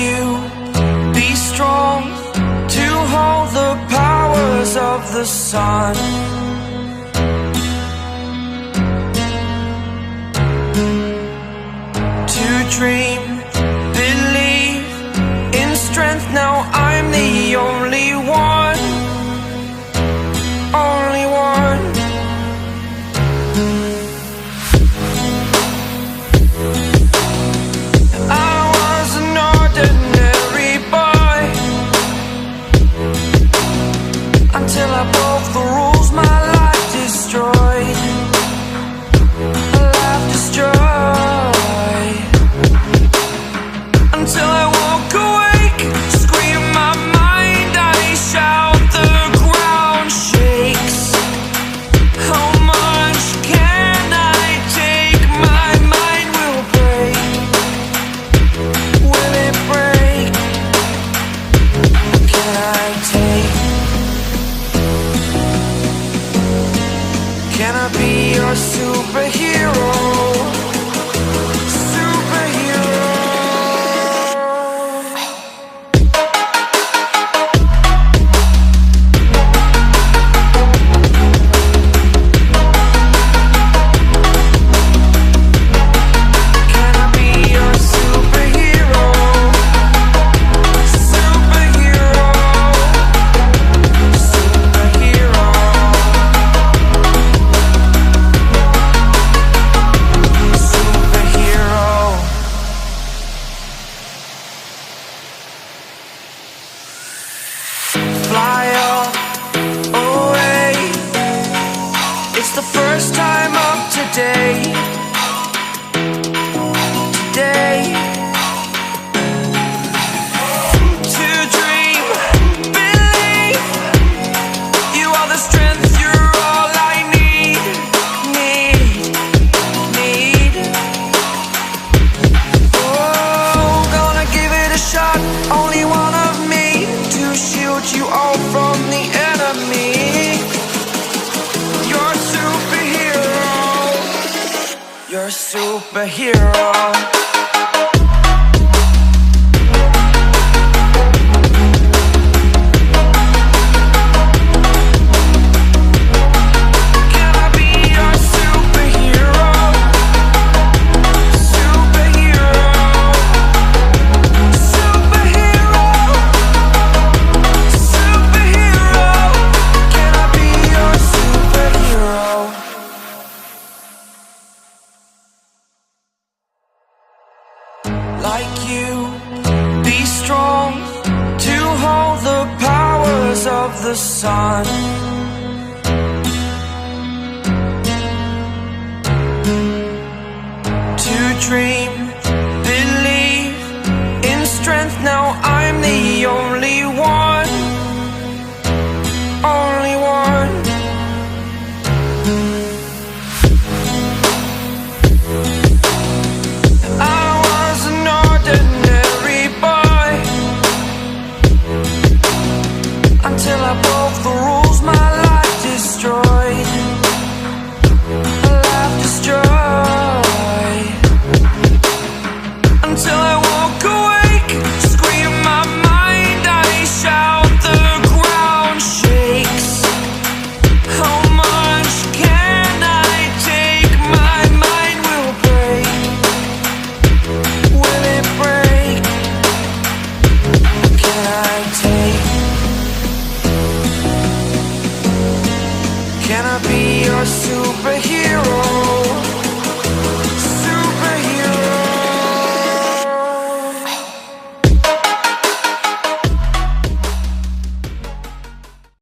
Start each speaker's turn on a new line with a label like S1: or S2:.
S1: you, be strong to hold the powers of the sun. To dream, believe in strength. Now I'm the only one, only one. I was an ordinary boy until I broke the rules. My life destroyed, life destroyed. Until I woke awake, scream my mind, I shout, the ground shakes. How much can I take? My mind will break. Will it break? What can I take? Can I be your superhero? Fly up away. It's the first time of today. Today. To dream, believe. You are the strength, you're all I need. Need. Oh, gonna give it a shot. Only one of me to shield you all from the enemy. You're a superhero. You're a superhero. Can I be your superhero? Superhero. Superhero. Superhero. Can I be your superhero? Like you, be strong to hold the powers of the sun. To dream, believe in strength. Now I'm the only one.